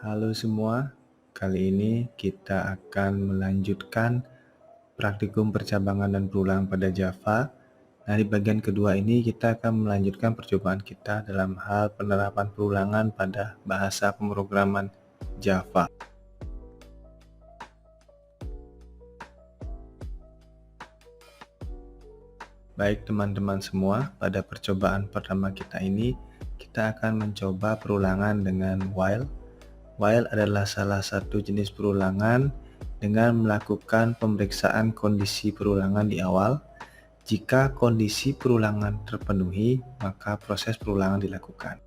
Halo semua, kali ini kita akan melanjutkan praktikum percabangan dan perulangan pada Java. Nah, di bagian kedua ini kita akan melanjutkan percobaan kita dalam hal penerapan perulangan pada bahasa pemrograman Java. Baik teman-teman semua, pada percobaan pertama kita ini, kita akan mencoba perulangan dengan while. While adalah salah satu jenis perulangan dengan melakukan pemeriksaan kondisi perulangan di awal. Jika kondisi perulangan terpenuhi, maka proses perulangan dilakukan.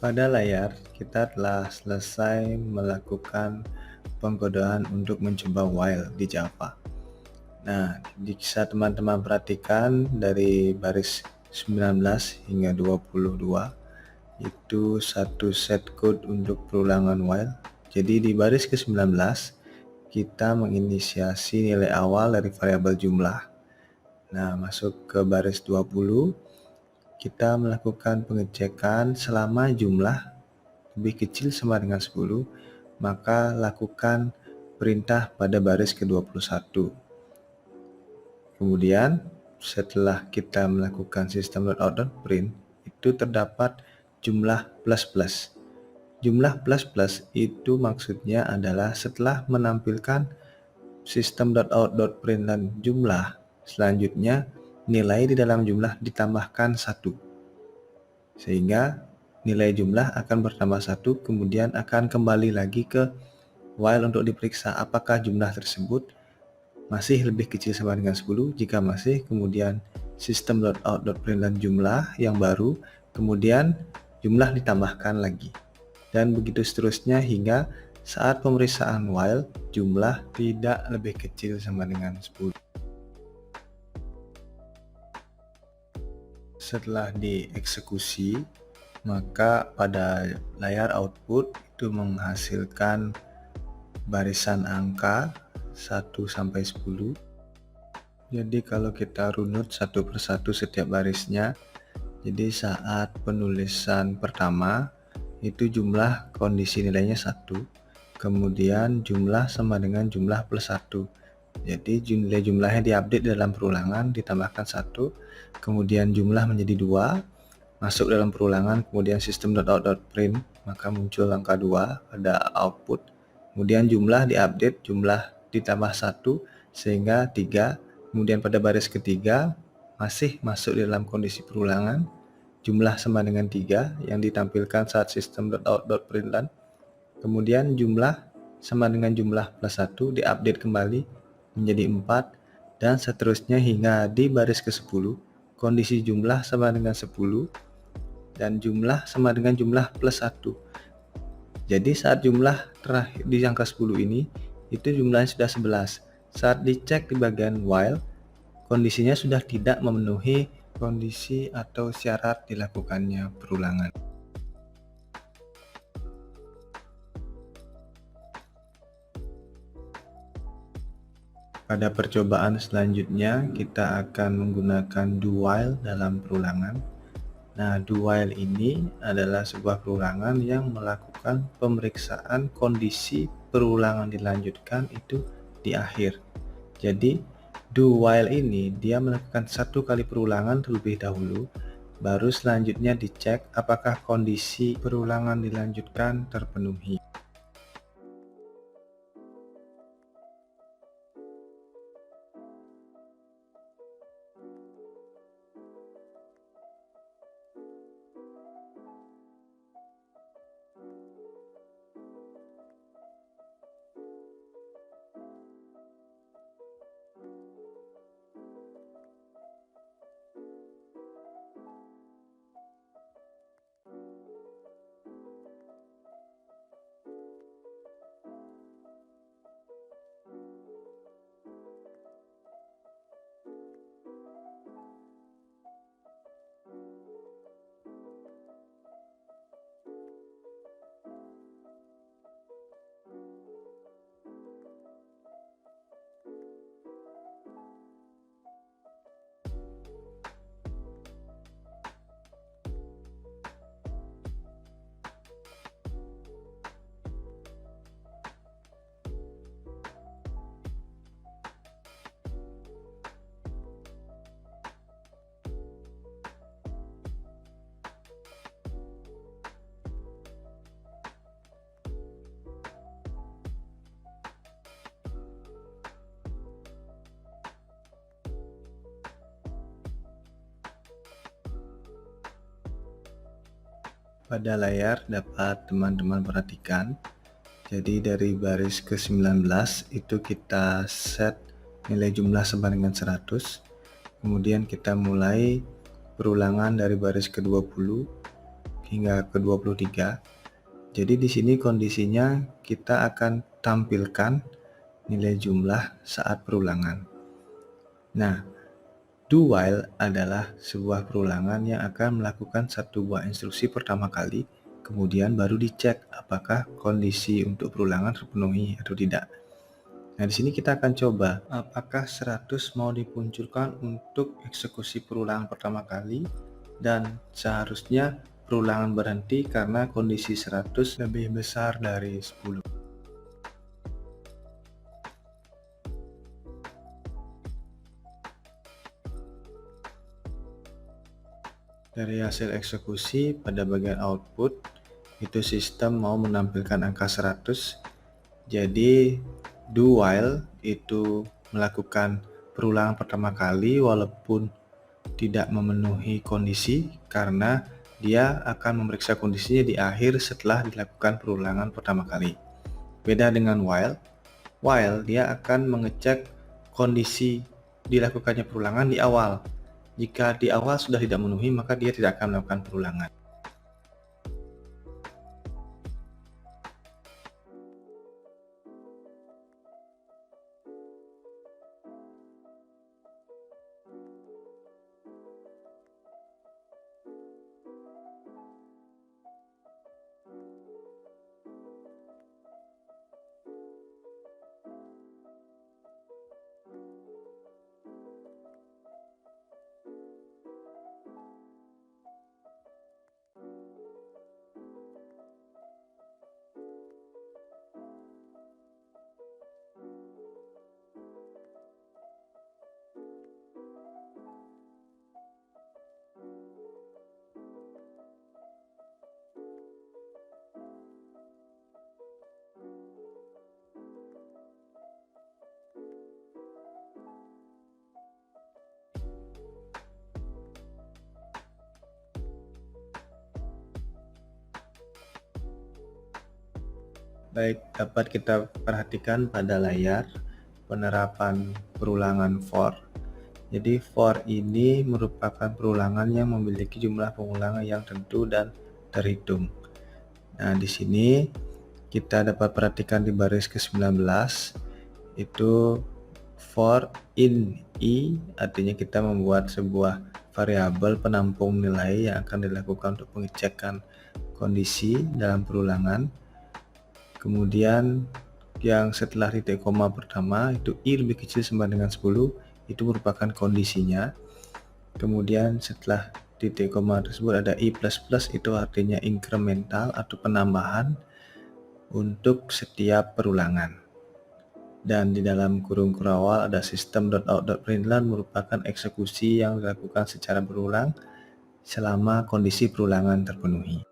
Pada layar, kita telah selesai melakukan pengkodean untuk mencoba while di Java. Nah, bisa teman-teman perhatikan dari baris 19 hingga 22 itu satu set code untuk perulangan while. Jadi di baris ke-19 kita menginisiasi nilai awal dari variabel jumlah. Nah, masuk ke baris 20 kita melakukan pengecekan selama jumlah lebih kecil sama dengan 10, maka lakukan perintah pada baris ke-21. Kemudian setelah kita melakukan system.out.print, itu terdapat jumlah plus plus. Jumlah plus plus itu maksudnya adalah setelah menampilkan system.out.print dan jumlah, selanjutnya nilai di dalam jumlah ditambahkan 1. Sehingga nilai jumlah akan bertambah 1, kemudian akan kembali lagi ke while untuk diperiksa apakah jumlah tersebut masih lebih kecil sama dengan 10. Jika masih, kemudian system.out.print dan jumlah yang baru, kemudian jumlah ditambahkan lagi. Dan begitu seterusnya hingga saat pemeriksaan while, jumlah tidak lebih kecil sama dengan 10. Setelah dieksekusi, maka pada layar output itu menghasilkan barisan angka 1 sampai 10. Jadi kalau kita runut satu persatu setiap barisnya, jadi saat penulisan pertama itu jumlah kondisi nilainya 1, kemudian jumlah sama dengan jumlah plus 1. Jadi nilai jumlahnya diupdate dalam perulangan, ditambahkan 1, kemudian jumlah menjadi 2, masuk dalam perulangan, kemudian system.out.print, maka muncul angka 2 pada output. Kemudian jumlah diupdate, jumlah ditambah 1 sehingga 3. Kemudian pada baris ketiga masih masuk dalam kondisi perulangan, jumlah sama dengan 3 yang ditampilkan saat system.out.println. Kemudian jumlah sama dengan jumlah plus 1 diupdate kembali menjadi 4, dan seterusnya hingga di baris ke-10 kondisi jumlah sama dengan 10 dan jumlah sama dengan jumlah plus 1. Jadi saat jumlah terakhir di angka 10 ini itu jumlahnya sudah 11. Saat dicek di bagian while, kondisinya sudah tidak memenuhi kondisi atau syarat dilakukannya perulangan. Pada percobaan selanjutnya, kita akan menggunakan do while dalam perulangan. Nah, do while ini adalah sebuah perulangan yang melakukan pemeriksaan kondisi perulangan dilanjutkan itu di akhir. Jadi, do while ini dia melakukan satu kali perulangan terlebih dahulu, baru selanjutnya dicek apakah kondisi perulangan dilanjutkan terpenuhi. Pada layar dapat teman-teman perhatikan, jadi dari baris ke-19 itu kita set nilai jumlah sama dengan 100. Kemudian kita mulai perulangan dari baris ke-20 hingga ke-23. Jadi di sini kondisinya kita akan tampilkan nilai jumlah saat perulangan. Nah, do while adalah sebuah perulangan yang akan melakukan satu buah instruksi pertama kali, kemudian baru dicek apakah kondisi untuk perulangan terpenuhi atau tidak. Nah, di sini kita akan coba apakah 100 mau dimunculkan untuk eksekusi perulangan pertama kali, dan seharusnya perulangan berhenti karena kondisi 100 lebih besar dari 10. Dari hasil eksekusi pada bagian output, itu sistem mau menampilkan angka 100. Jadi, do while itu melakukan perulangan pertama kali walaupun tidak memenuhi kondisi, karena dia akan memeriksa kondisinya di akhir setelah dilakukan perulangan pertama kali. Beda dengan while dia akan mengecek kondisi dilakukannya perulangan di awal. Jika di awal sudah tidak memenuhi, maka dia tidak akan melakukan perulangan. Baik, dapat kita perhatikan pada layar penerapan perulangan for. Jadi for ini merupakan perulangan yang memiliki jumlah pengulangan yang tentu dan terhitung. Nah, di sini kita dapat perhatikan di baris ke-19 itu for in i, artinya kita membuat sebuah variabel penampung nilai yang akan dilakukan untuk pengecekan kondisi dalam perulangan. Kemudian yang setelah titik koma pertama itu i lebih kecil sama dengan 10, itu merupakan kondisinya. Kemudian setelah titik koma tersebut ada i++, itu artinya incremental atau penambahan untuk setiap perulangan. Dan di dalam kurung kurawal ada system.out.println merupakan eksekusi yang dilakukan secara berulang selama kondisi perulangan terpenuhi.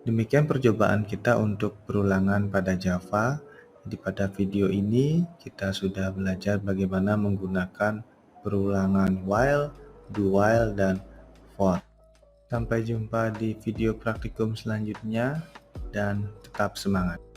Demikian percobaan kita untuk perulangan pada Java. Di pada video ini kita sudah belajar bagaimana menggunakan perulangan while, do while, dan for. Sampai jumpa di video praktikum selanjutnya dan tetap semangat.